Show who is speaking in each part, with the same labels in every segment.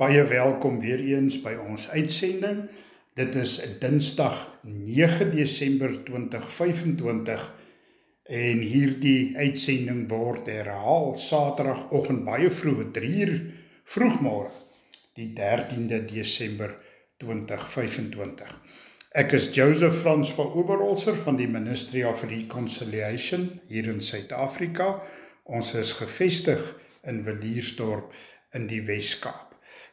Speaker 1: Baie welkom weer eens by ons uitsending. Dit is Dinsdag 9 Desember 2025 en hierdie uitsending word herhaal Saterdagoggend baie vroeg, 3:00 vroegmôre, die 13de Desember 2025. Ek is Joseph Francois Oberholzer van die Ministry of Reconciliation hier in Suid-Afrika. Ons is gevestig in Williersdorp in die Wes-Kaap.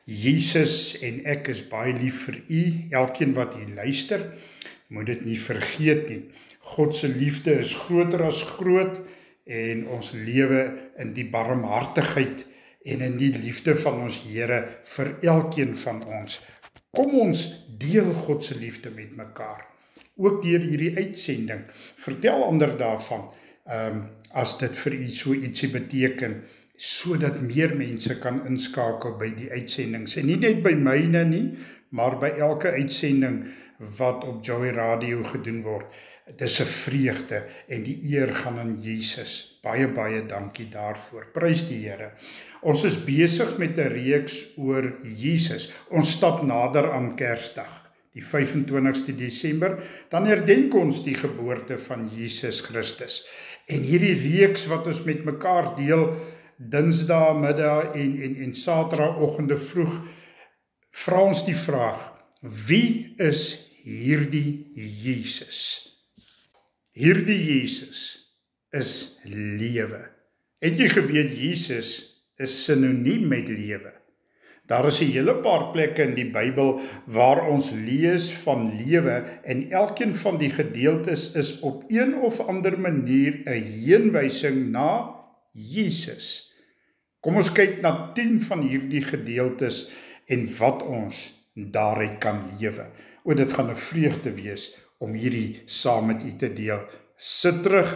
Speaker 1: Jesus en ek is baie lief vir u, elkeen wat u luister, moet dit nie vergeet nie. God se liefde is groter as groot en ons lewe in die barmhartigheid en in die liefde van ons Here vir elkeen van ons. Kom ons deel God se liefde met mekaar. Ook deur hierdie uitsending. Vertel ander daarvan, as dit vir u so ietsie beteken, sodat meer mense kan inskakel by die uitsendings. En nie net by myne nie, maar by elke uitsending wat op Joy Radio gedoen word. Dit is 'n vreugde en die eer gaan aan Jesus. Baie, baie dankie daarvoor. Prys die Here. Ons is besig met 'n reeks oor Jesus. Ons stap nader aan Kersdag, die 25ste Desember. Dan herdenk ons die geboorte van Jesus Christus. En hierdie reeks wat ons met mekaar deel, Dinsdag middag en Saterdagoggende vroeg, vra ons die vraag: wie is hierdie Jesus? Hierdie Jesus is lewe. Het jy geweet Jesus is sinoniem met lewe? Daar is 'n hele paar plekke in die Bybel waar ons lees van lewe en elkeen van die gedeeltes is op een of ander manier 'n heenwysing na Jesus. Kom ons kyk na 10 van hierdie gedeeltes en wat ons daaruit kan lewe. Dit gaan 'n vreugde wees om hierdie saam met u te deel. Sit terug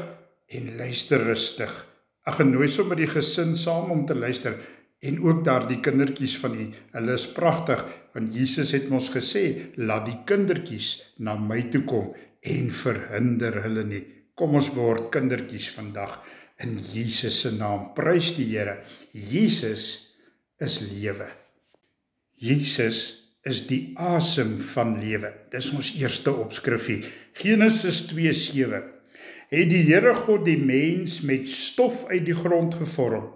Speaker 1: en luister rustig. Ek genooi sommer die gesin saam om te luister en ook daar die kindertjies van u. Hulle is pragtig, want Jesus het ons gesê, laat die kindertjies na my toe kom en verhinder hulle nie. Kom ons word kindertjies vandag. In Jesus se naam, prys die Here. Jesus is lewe. Jesus is die asem van lewe. Dis ons eerste opskrifie. Genesis 2:7. Het die Here God die mens met stof uit die grond gevorm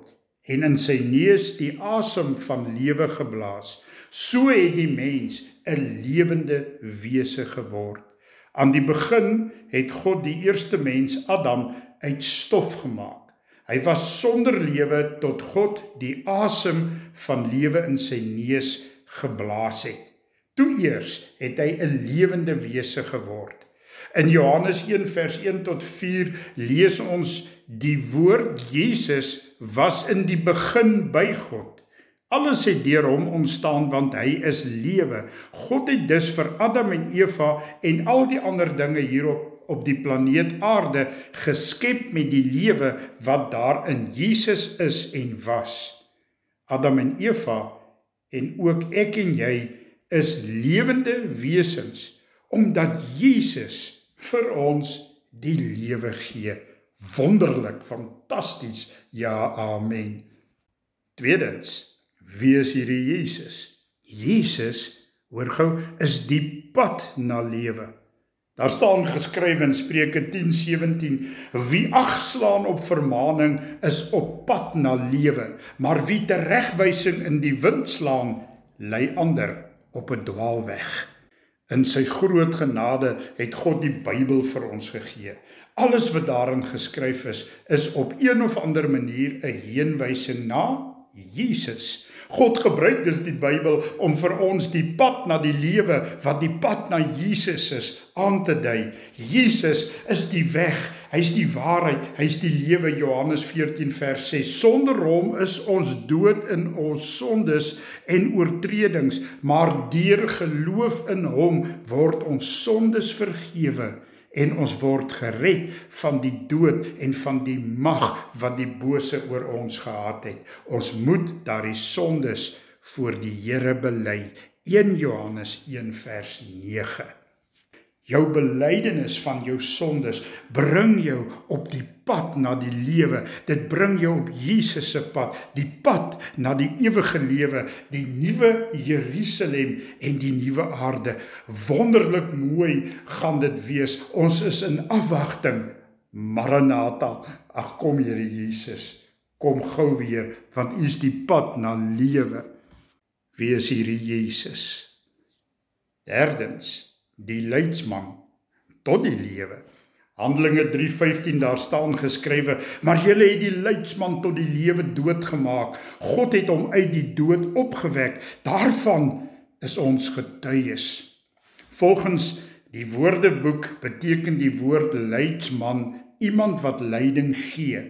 Speaker 1: en in sy neus die asem van lewe geblaas. So het die mens 'n lewende wese geword. Aan die begin het God die eerste mens, Adam, uit stof gemaak. Hy was sonder lewe tot God die asem van lewe in sy neus geblaas het. Toe eers het hy 'n lewende wese geword. In Johannes 1 vers 1 tot 4 lees ons die woord Jesus was in die begin by God. Alles het deur hom ontstaan want hy is lewe. God het dus vir Adam en Eva en al die ander dinge hierop op die planeet aarde geskep met die lewe wat daar in Jesus is en was. Adam en Eva en ook ek en jy is lewende wesens omdat Jesus vir ons die lewe gee. Wonderlik, fantasties, ja, amen. Tweedens, wie is hierdie Jesus? Jesus, hoor gou, is die pad na lewe. Daar staan geskryf in Spreuke 10:17, wie ag slaan op vermaning is op pad na lewe, maar wie teregwysing in die wind slaan, lei ander op 'n dwaalweg. In sy groot genade het God die Bybel vir ons gegee. Alles wat daarin geskryf is op een of ander manier 'n heenwysing na Jesus. God gebruik dus die Bybel om vir ons die pad na die lewe, wat die pad na Jesus is, aan te dui. Jesus is die weg, hy is die waarheid, hy is die lewe, Johannes 14 vers 6. Sonder hom is ons dood in ons sondes en oortredings, maar deur geloof in hom word ons sondes vergewe en ons word gered van die dood en van die mag wat die bose oor ons gehad het. Ons moet daardie sondes voor die Here bely. 1 Johannes 1 vers 9. Jou belydenis van jou sondes bring jou op die pad na die lewe. Dit bring jou op Jesus se pad, die pad na die ewige lewe, die nuwe Jerusalem en die nuwe aarde. Wonderlik mooi gaan dit wees. Ons is in afwagting. Maranatha, ag kom Here Jesus, kom gou weer, want U is die pad na lewe. Wie is hierdie Jesus? Derdens, die leidsman tot die lewe. Handelinge 3:15, daar staan geskrywe, maar julle het die leidsman tot die lewe doodgemaak. God het hom uit die dood opgewek. Daarvan is ons getuies. Volgens die Woordeboek beteken die woord leidsman iemand wat leiding gee.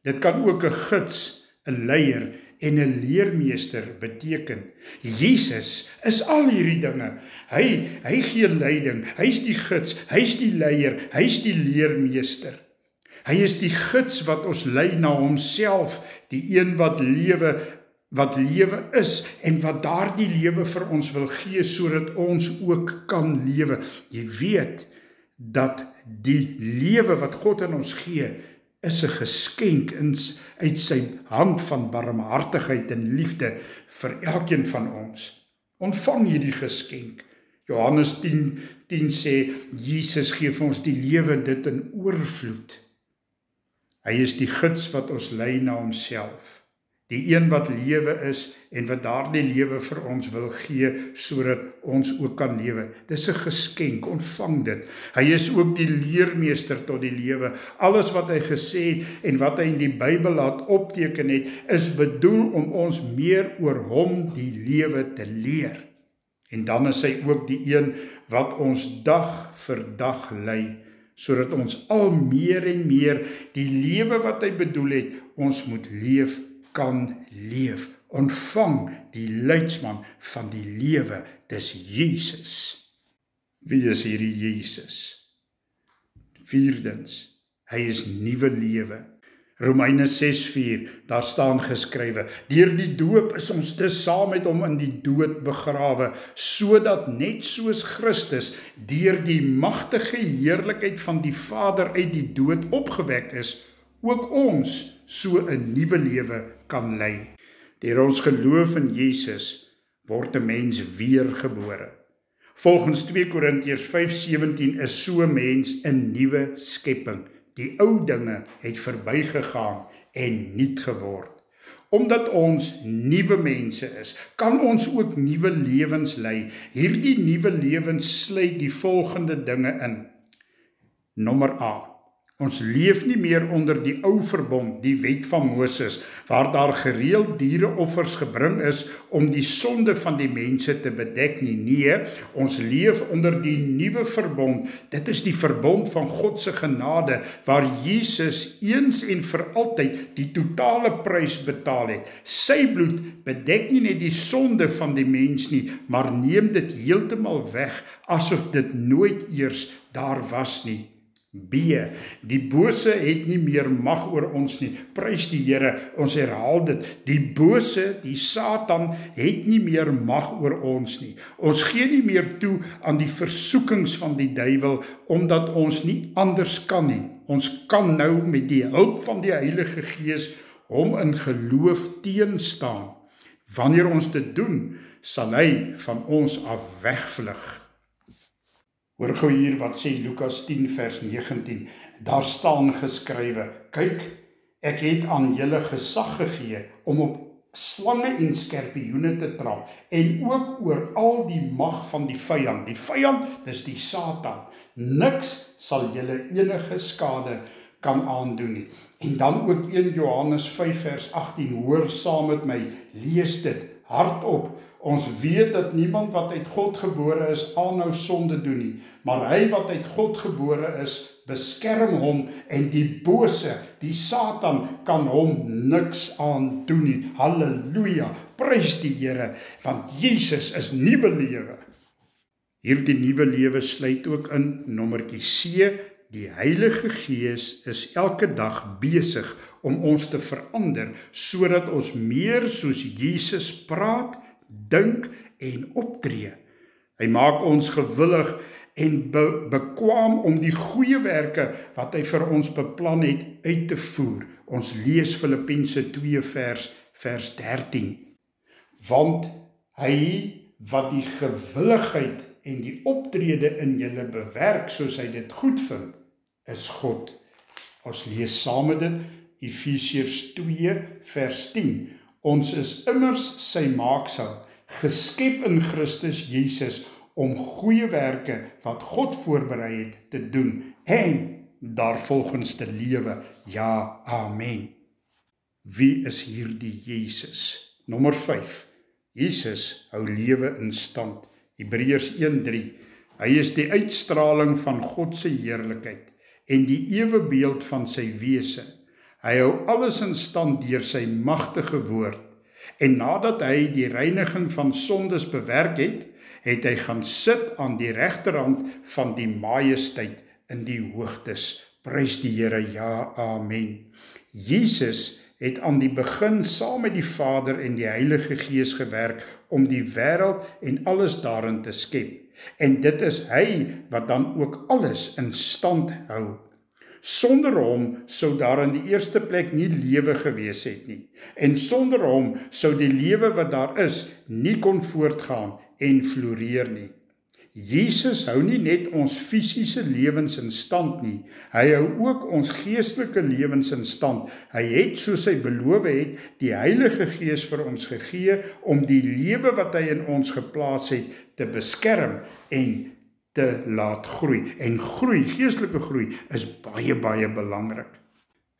Speaker 1: Dit kan ook 'n gids, 'n leier en 'n leermeester beteken. Jesus is al hierdie dinge. Hy gee leiding, hy is die gids, hy is die leier, hy is die leermeester. Hy is die gids wat ons lei na homself, die een wat lewe is en wat daardie lewe vir ons wil gee sodat ons ook kan lewe. Jy weet dat die lewe wat God aan ons gee is 'n geskenk uit sy hand van barmhartigheid en liefde vir elkeen van ons. Ontvang hierdie geskenk. Johannes 10:10 sê, Jesus gee vir ons die lewe en dit in oorvloed. Hy is die gids wat ons lei na homself. Die een wat lewe is en wat daardie lewe vir ons wil gee, sodat ons ook kan lewe. Dis 'n geskenk, ontvang dit. Hy is ook die leermeester tot die lewe. Alles wat hy gesê het en wat hy in die Bybel laat opteken het, is bedoel om ons meer oor hom die lewe te leer. En dan is hy ook die een wat ons dag vir dag lei, sodat ons al meer en meer die lewe wat hy bedoel het, ons moet kan leef. Ontvang die leidsman van die lewe, dis Jesus. Wie is hierdie Jesus? Vierdens, hy is nuwe lewe. Romeine 6:4, daar staan geskrywe, deur die doop is ons dus saam met hom in die dood begrawe, sodat net soos Christus deur die magtige heerlikheid van die Vader uit die dood opgewek is, ook ons so 'n nuwe lewe kan lei. Deur ons geloof in Jesus word 'n mens weergebore. Volgens 2 Korintiërs 5:17 is so 'n mens 'n nuwe skepping. Die ou dinge het verbygegaan en nuut geword. Omdat ons nuwe mense is, kan ons ook nuwe lewens lei. Hierdie nuwe lewens sluit die volgende dinge in. Nommer A. Ons leef nie meer onder die ou verbond, die wet van Moses, waar daar gereeld diereoffers gebring is om die sonde van die mense te bedek nie. Nee, ons leef onder die nuwe verbond. Dit is die verbond van God se genade, waar Jesus eens en vir altyd die totale prys betaal het. Sy bloed bedek nie net die sonde van die mens nie, maar neem dit heeltemal weg, asof dit nooit eers daar was nie. B. Die bose het nie meer mag oor ons nie. Prys die Here, ons herhaal dit. Die bose, die Satan, het nie meer mag oor ons nie. Ons gee nie meer toe aan die versoekings van die duiwel, omdat ons nie anders kan nie. Ons kan nou met die hulp van die Heilige Gees hom in geloof teenstaan. Wanneer ons dit doen, sal hy van ons af wegvlug. Hoor gou hier wat sê Lukas 10 vers 19, daar staan geskrywe, kyk, ek het aan julle gesag gegee om op slange en skorpioene te trap en ook oor al die mag van die vyand. Die vyand, dis die Satan. Niks sal julle enige skade kan aandoen nie. En dan ook 1 Johannes 5 vers 18, hoor saam met my, lees dit hardop. Ons weet dat niemand wat uit God gebore is aanhou sonde doen nie, maar hy wat uit God gebore is, beskerm hom en die bose, die Satan, kan hom niks aandoen nie. Halleluja, prys die Here, want Jesus is nuwe lewe. Hierdie nuwe lewe sluit ook in nommertjie C, die Heilige Gees is elke dag besig om ons te verander, sodat ons meer soos Jesus praat, dink en optree. Hy maak ons gewillig en bekwaam om die goeie werke wat hy vir ons beplan het uit te voer. Ons lees Filippense 2 vers 13. Want hy wat die gewilligheid en die optrede in julle bewerk soos hy dit goed vind, is God. Ons lees saam met dit Efesiërs 2 vers 10. Ons is immers sy maaksel, geskep in Christus Jesus om goeie werke wat God voorberei het te doen en daarvolgens te lewe. Ja, amen. Wie is hierdie Jesus? Nommer 5. Jesus hou lewe in stand. Hebreërs 1:3. Hy is die uitstraling van God se heerlikheid en die ewebeeld van sy wese. Hy hou alles in stand deur sy magtige woord. En nadat hy die reiniging van sondes bewerk het, het hy gaan sit aan die regterhand van die majesteit in die hoogtes. Prys die Here, ja, amen. Jesus het aan die begin saam met die Vader en die Heilige Gees gewerk om die wêreld en alles daarin te skep. En dit is hy wat dan ook alles in stand hou. Sonder hom sou daar in die eerste plek nie lewe gewees het nie. En sonder hom sou die lewe wat daar is nie kon voortgaan en floreer nie. Jesus hou nie net ons fisiese lewens in stand nie, hy hou ook ons geestelike lewens in stand. Hy het, soos hy beloof het, die Heilige Gees vir ons gegee om die lewe wat hy in ons geplaas het te beskerm en te laat groei. En groei, geestelike groei, is baie, baie belangrik.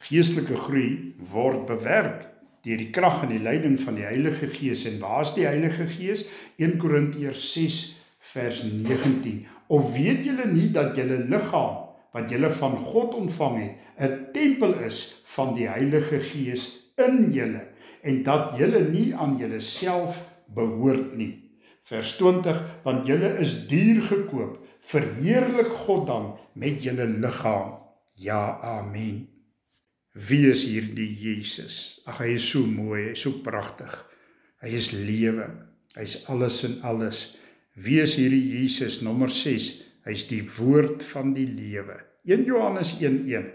Speaker 1: Geestelike groei word bewerk deur die krag en die leiding van die Heilige Gees. En waar is die Heilige Gees? 1 Korintiërs 6 vers 19. Of weet julle nie dat julle liggaam, wat julle van God ontvang het, 'n tempel is van die Heilige Gees in julle, en dat julle nie aan julle self behoort nie. Vers 20, want julle is duur gekoop, verheerlik God dan met julle liggaam. Ja, amen. Wie is hierdie Jesus? Ag, hy is so mooi, hy is so pragtig. Hy is lewe, hy is alles in alles. Wie is hierdie Jesus? Nommer 6, hy is die woord van die lewe. 1 Johannes 1:1,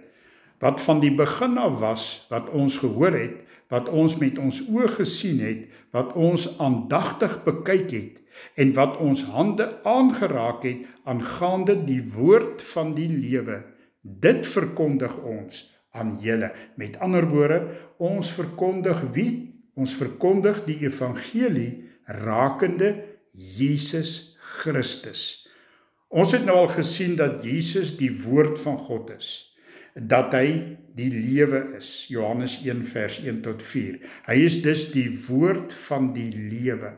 Speaker 1: wat van die begin af was, wat ons gehoor het, wat ons met ons oë gesien het, wat ons aandagtig bekyk het, en wat ons hande aangeraak het, aangaande die woord van die lewe. Dit verkondig ons aan julle. Met ander woorde, ons verkondig wie? Ons verkondig die evangelie rakende Jesus Christus. Ons het nou al gesien dat Jesus die woord van God is, dat hy die lewe is, Johannes 1 vers 1 tot 4. Hy is dus die woord van die lewe.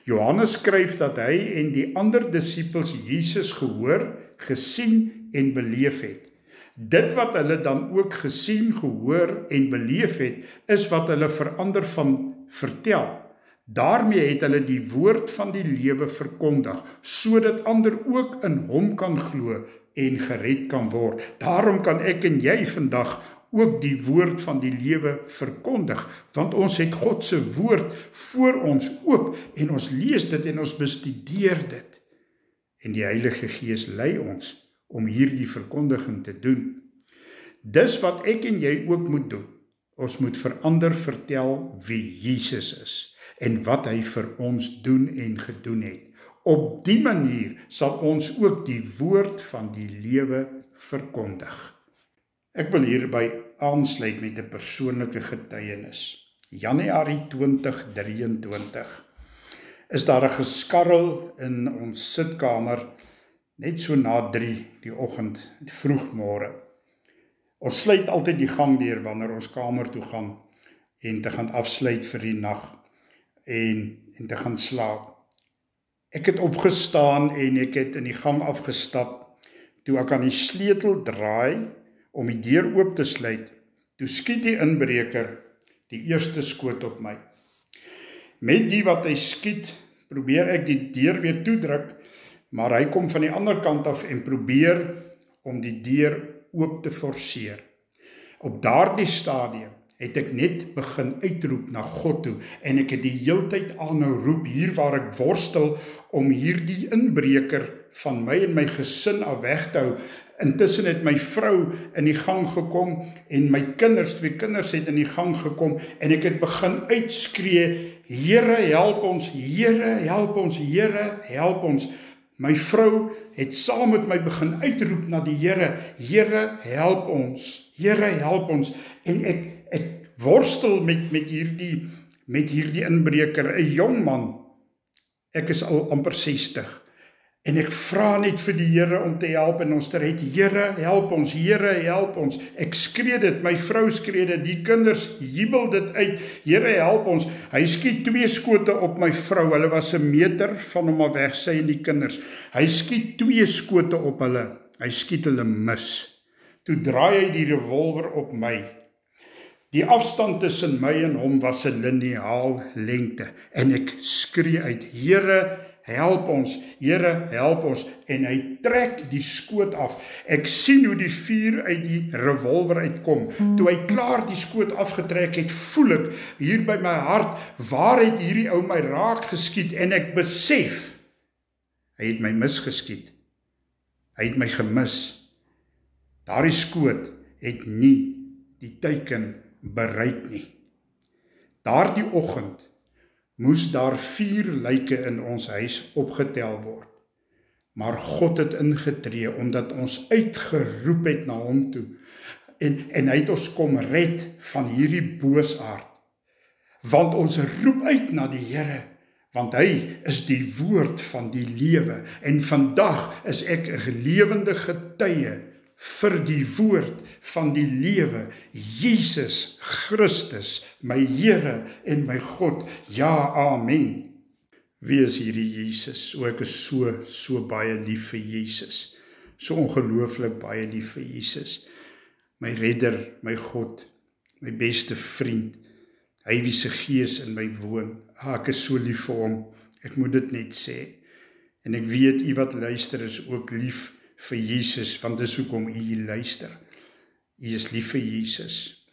Speaker 1: Johannes skryf dat hy en die ander disippels Jesus gehoor, gesien en beleef het. Dit wat hulle dan ook gesien, gehoor en beleef het, is wat hulle verander van vertel. Daarmee het hulle die woord van die lewe verkondig, sodat ander ook in hom kan glo en gered kan word. Daarom kan ek en jy vandag ook die woord van die lewe verkondig, want ons het God se woord voor ons oop en ons lees dit en ons bestudeer dit. En die Heilige Gees lei ons om hierdie verkondiging te doen. Dis wat ek en jy ook moet doen. Ons moet vir ander vertel wie Jesus is en wat hy vir ons doen en gedoen het. Op die manier sal ons ook die woord van die lewe verkondig. Ek wil hierby aansluit met 'n persoonlike getuienis. Januarie 2023 is daar 'n geskarrel in ons sitkamer, net so na 3 die oggend, die vroegmôre. Ons sluit altyd die gang deur wanneer ons kamer toe gaan en te gaan afsluit vir die nag en te gaan slaap. Ek het opgestaan en ek het in die gang afgestap. Toe ek aan die sleutel draai om die deur oop te sluit, toe skiet die inbreker die eerste skoot op my. Met die wat hy skiet, probeer ek die deur weer toedruk, maar hy kom van die ander kant af en probeer om die deur oop te forceer. Op daardie stadium het ek net begin uitroep na God toe en ek het die heeltyd aanhou roep hier waar ek worstel om hierdie inbreker van my en my gesin af weg te hou. Intussen het my vrou in die gang gekom en my kinders, 2 kinders het in die gang gekom en ek het begin uitskree, Here help ons, Here help ons, Here help ons. My vrou het saam met my begin uitroep na die Here, Here help ons, Here help ons. En ek worstel met hierdie inbreker, 'n jong man. Ek is al amper 60. En ek vra net vir die Here om te help en ons te red. Here help ons, Here help ons. Ek skree dit, my vrou skree dit, die kinders jubel dit uit. Here help ons. Hy skiet 2 skote op my vrou. Hulle was 'n meter van hom af weg, sy en die kinders. Hy skiet 2 skote op hulle. Hy skiet hulle mis. Toe draai hy die revolver op my. Die afstand tussen my en hom was 'n liniaal lengte en ek skree uit, Here help ons, Here help ons, en hy trek die skoot af. Ek sien hoe die vuur uit die revolver uitkom. Toe hy klaar die skoot afgetrek het, voel ek hier by my hart, waar het hierdie ou my raak geskiet, en ek besef, hy het my misgeskiet. Hy het my gemis. Daardie skoot het nie die teiken bereik nie. Daardie oggend moes daar 4 lyke in ons huis opgetel word. Maar God het ingetree, omdat ons uitgeroep het na hom toe. En hy het ons kom red van hierdie boosaard. Want ons roep uit na die Here, want hy is die woord van die lewe. En vandag is ek 'n lewende getuie vir die woord van die lewe, Jesus Christus, my Here en my God. Ja, amen. Wie is hierdie Jesus? Ek is so baie lief vir Jesus. So ongelooflik baie lief vir Jesus. My redder, my God, my beste vriend. Hy wie se gees in my woon. Ek is so lief vir hom. Ek moet dit net sê. En ek weet, u wat luister is ook lief vir Jesus, want dis hoekom u luister. U is lief vir Jesus.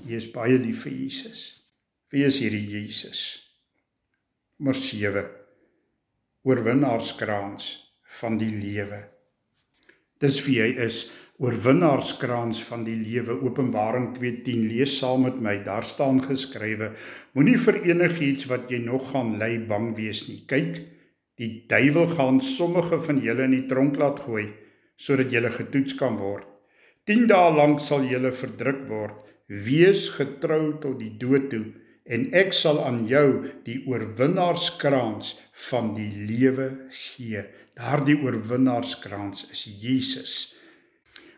Speaker 1: U is baie lief vir Jesus. Wie is hierdie Jesus? Nommer 7. Oorwinnaarskrans van die lewe. Dis wie hy is, oorwinnaarskrans van die lewe. Openbaring 2:10, lees saam met my, daar staan geskrywe, moenie vir enigiets wat jy nog gaan ly bang wees nie. Kyk, die duiwel gaan sommige van julle in die tronk laat gooi, sodat julle getoets kan word. 10 dae lank sal julle verdruk word. Wees getrou tot die dood toe, en ek sal aan jou die oorwinnaarskrans van die lewe gee. Daardie oorwinnaarskrans is Jesus.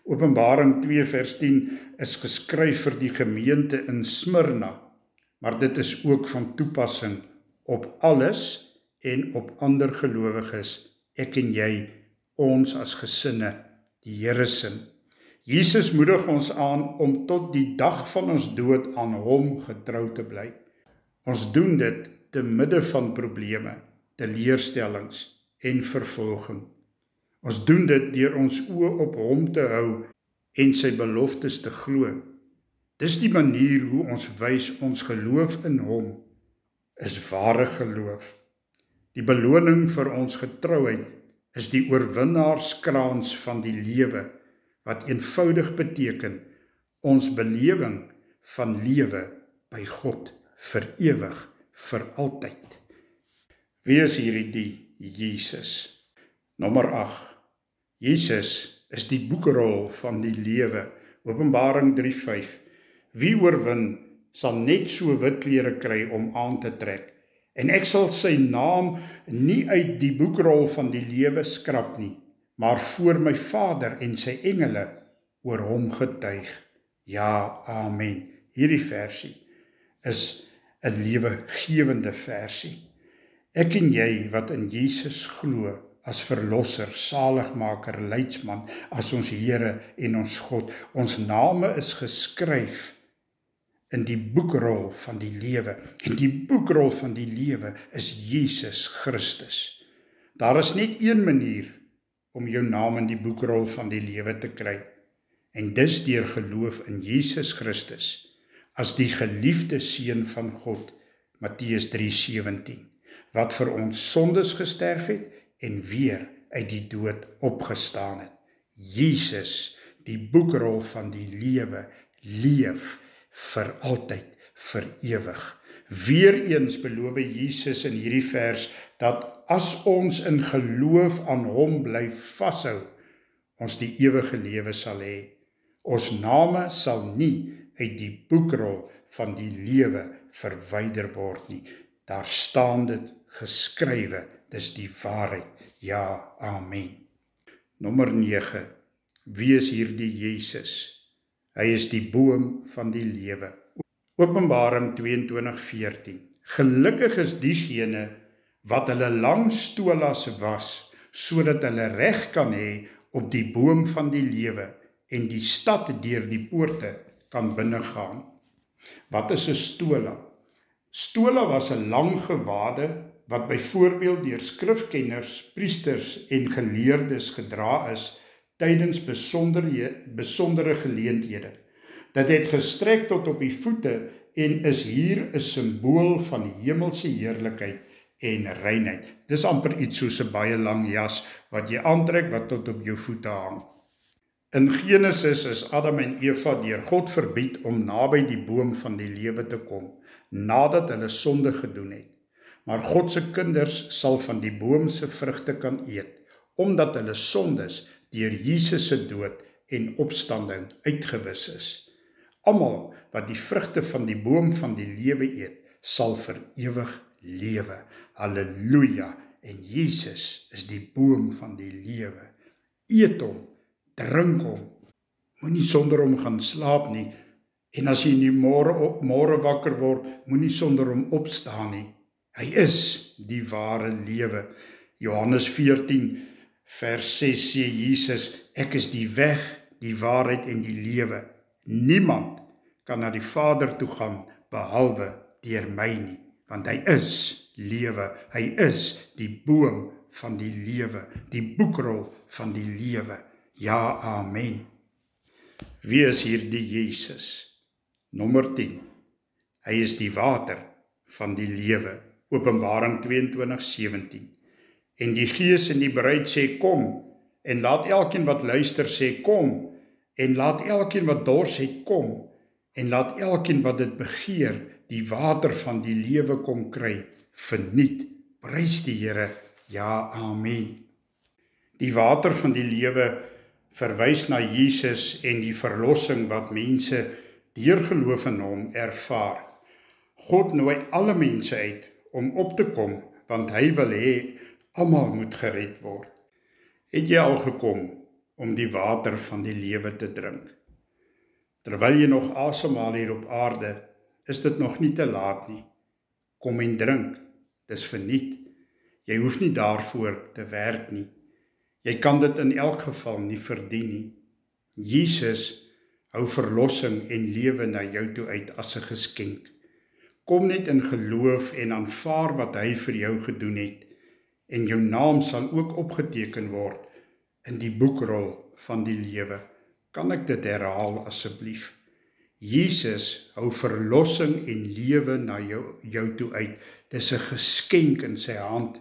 Speaker 1: Openbaring 2 vers 10 is geskryf vir die gemeente in Smyrna, maar dit is ook van toepassing op alles en op ander gelowiges, ek en jy, ons as gesinne, die Here se. Jesus moedig ons aan om tot die dag van ons dood aan hom getrou te bly. Ons doen dit te midde van probleme, teleurstellings en vervolging. Ons doen dit deur ons oë op hom te hou en sy beloftes te glo. Dis die manier hoe ons wys ons geloof in hom is ware geloof. Die beloning vir ons getrouheid is die oorwinnaarskrans van die lewe, wat eenvoudig beteken ons belewing van lewe by God vir ewig, vir altyd. Wie is hierdie Jesus? Nommer 8. Jesus is die boekrol van die lewe. Openbaring 3:5. Wie oorwin sal net so wit klere kry om aan te trek. En ek sal sy naam nie uit die boekrol van die lewe skrap nie, maar voor my Vader en sy engele oor hom getuig. Ja, amen. Hierdie versie is 'n lewegewende versie. Ek en jy wat in Jesus glo as verlosser, saligmaker, leidsman, as ons Here en ons God, ons name is geskryf in die boekrol van die lewe. En die boekrol van die lewe is Jesus Christus. Daar is net een manier om jou naam in die boekrol van die lewe te kry. En dis deur geloof in Jesus Christus as die geliefde seun van God, Matteus 3:17, wat vir ons sondes gesterf het en weer uit die dood opgestaan het. Jesus, die boekrol van die lewe, leef vir altyd, vir ewig. Weereens beloof Jesus in hierdie vers dat as ons in geloof aan hom bly vashou, ons die ewige lewe sal hê. Ons name sal nie uit die boekrol van die lewe verwyder word nie. Daar staan dit geskrywe, dis die waarheid. Ja, amen. Nommer 9. Wie is hierdie Jesus? Hy is die boom van die lewe. Openbaring 22:14. Gelukkig is diegene wat hulle lang stolas was, sodat hulle reg kan hê op die boom van die lewe en die stad deur die poorte kan binnegaan. Wat is 'n stola? Stola was 'n lang gewade wat byvoorbeeld deur skrifkenners, priesters en geleerdes gedra is tydens besondere geleenthede. Dit het gestrek tot op die voete en is hier 'n simbool van hemelse heerlikheid en reinheid. Dis amper iets soos 'n baie lang jas wat jy aantrek wat tot op jou voete hang. In Genesis is Adam en Eva deur God verbied om naby die boom van die lewe te kom, nadat hulle sonde gedoen het. Maar God se kinders sal van die boom se vrugte kan eet, omdat hulle sondes deur Jesus se dood en opstanding uitgewis is. Almal wat die vrugte van die boom van die lewe eet, sal vir ewig lewe. Halleluja! En Jesus is die boom van die lewe. Eet hom, drink hom, moenie sonder hom gaan slaap nie, en as jy nie môre wakker word, moenie sonder hom opstaan nie. Hy is die ware lewe. Johannes 14 vers 6 sê Jesus, ek is die weg, die waarheid en die lewe. Niemand kan na die Vader toe gaan, behalwe deur my nie, want hy is lewe, hy is die boom van die lewe, die boekrol van die lewe. Ja, amen. Wie is hierdie Jesus? Nommer 10. Hy is die water van die lewe. Openbaring 22:17. En die Gees en die bruid sê kom, en laat elkeen wat luister sê kom, en laat elkeen wat dors het kom, en laat elkeen wat dit begeer die water van die lewe kom kry, verniet. Prys die Here, ja, amen. Die water van die lewe verwys na Jesus en die verlossing wat mense deur geloof in hom ervaar. God nooi alle mense uit om op te kom, want hy wil hê almal moet gered word. Het jy al gekom om die water van die lewe te drink? Terwyl jy nog asemhaal hier op aarde, is dit nog nie te laat nie. Kom en drink, dis verniet. Jy hoef nie daarvoor te werk nie. Jy kan dit in elk geval nie verdien nie. Jesus hou verlossing en lewe na jou toe uit as 'n geskenk. Kom net in geloof en aanvaar wat hy vir jou gedoen het, en jou naam sal ook opgeteken word in die boekrol van die lewe. Kan ek dit herhaal asseblief? Jesus hou verlossing en lewe na jou toe uit. Dis 'n geskenk in sy hand.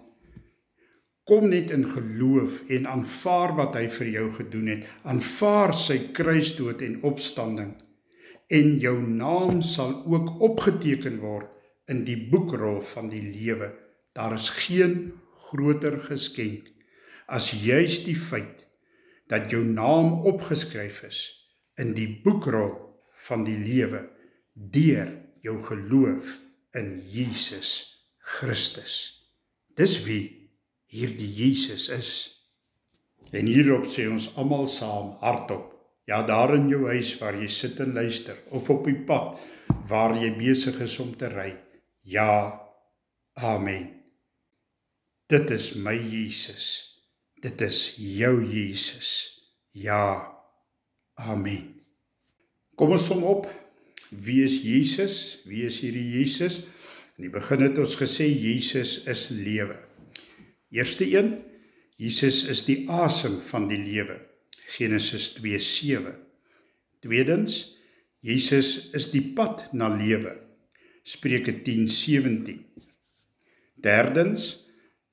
Speaker 1: Kom net in geloof en aanvaar wat hy vir jou gedoen het. Aanvaar sy kruisdood en opstanding. En jou naam sal ook opgeteken word in die boekrol van die lewe. Daar is geen groter geskenk as juis die feit dat jou naam opgeskryf is in die boekrol van die lewe deur jou geloof in Jesus Christus. Dis wie hierdie Jesus is. En hierop sê ons almal saam hardop, ja, daar in jou huis waar jy sit en luister, of op die pad waar jy besig is om te ry, ja, amen. Dit is my Jesus. Dit is jou Jesus. Ja, amen. Kom ons som op. Wie is Jesus? Wie is hierdie Jesus? In die begin het ons gesê, Jesus is lewe. Eerste een, Jesus is die asem van die lewe. Genesis 2:7. Tweedens, Jesus is die pad na lewe. Spreuke 10:17. Derdens,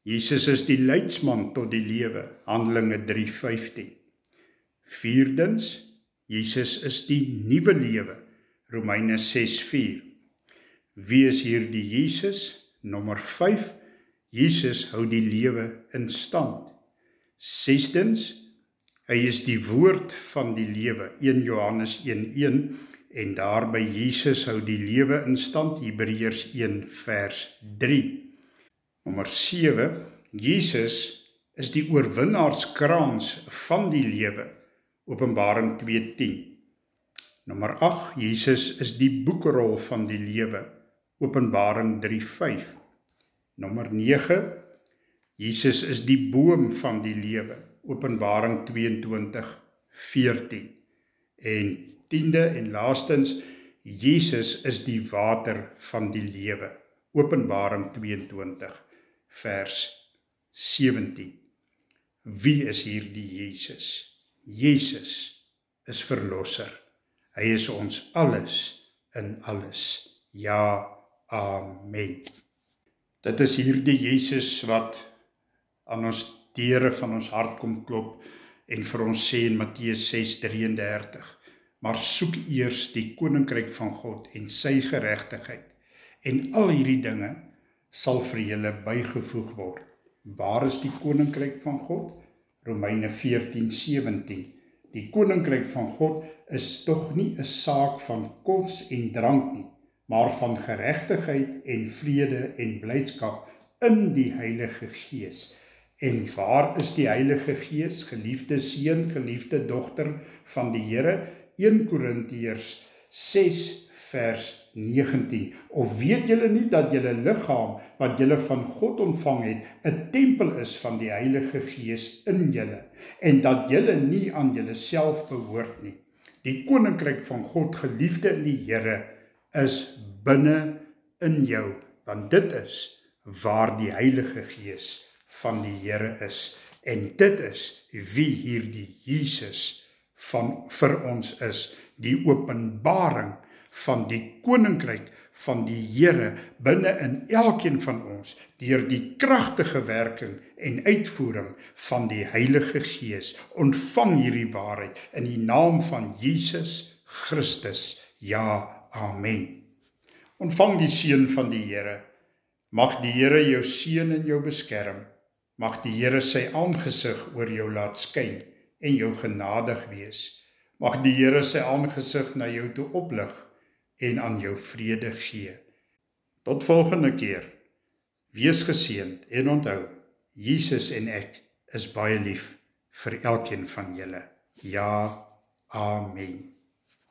Speaker 1: Jesus is die leidsman tot die lewe, Handelinge 3:15. Vierdens, Jesus is die nuwe lewe, Romeine 6:4. Wie is hier die Jesus? Nommer 5, Jesus hou die lewe in stand. Sestens, hy is die woord van die lewe, 1 Johannes 1:1, en daarby Jesus hou die lewe in stand, Hebreërs 1 vers 3. Nommer 7, Jesus is die oorwinnaarskrans van die lewe, Openbaring 2:10. Nommer 8, Jesus is die boekrol van die lewe, Openbaring 3:5. Nommer 9, Jesus is die boom van die lewe, Openbaring 22:14. En 10de en laastens, Jesus is die water van die lewe, Openbaring 22 vers 17. Wie is hier die Jesus? Jesus is verlosser. Hy is ons alles in alles. Ja, amen. Dit is hier die Jesus wat aan ons deure van ons hart kom klop en vir ons sê in Matteus 6:33, maar soek eers die koninkryk van God en sy geregtigheid, en al hierdie dinge sal vir julle bygevoeg word. Waar is die koninkryk van God? Romeine 14:17. Die koninkryk van God is tog nie 'n saak van kos en drank nie, maar van geregtigheid en vrede en blydskap in die Heilige Gees. En waar is die Heilige Gees? Geliefde seun, geliefde dogter van die Here, 1 Korintiërs 6 vers 19. Of weet julle nie dat julle liggaam wat julle van God ontvang het, 'n tempel is van die Heilige Gees in julle, en dat julle nie aan julleself behoort nie. Die koninkryk van God, geliefde in die Here, is binne in jou, want dit is waar die Heilige Gees van die Here is, en dit is wie hierdie Jesus vir ons is, die openbaring van die koninkryk van die Here binne in elkeen van ons, deur die kragtige werking en uitvoering van die Heilige Gees. Ontvang hierdie waarheid in die naam van Jesus Christus. Ja, amen. Ontvang die seën van die Here. Mag die Here jou seën en jou beskerm. Mag die Here sy aangesig oor jou laat skyn en jou genadig wees. Mag die Here sy aangesig na jou toe oplig en aan jou vrede gee. Tot volgende keer. Wees geseënd en onthou, Jesus en ek is baie lief vir elkeen van julle. Ja, amen.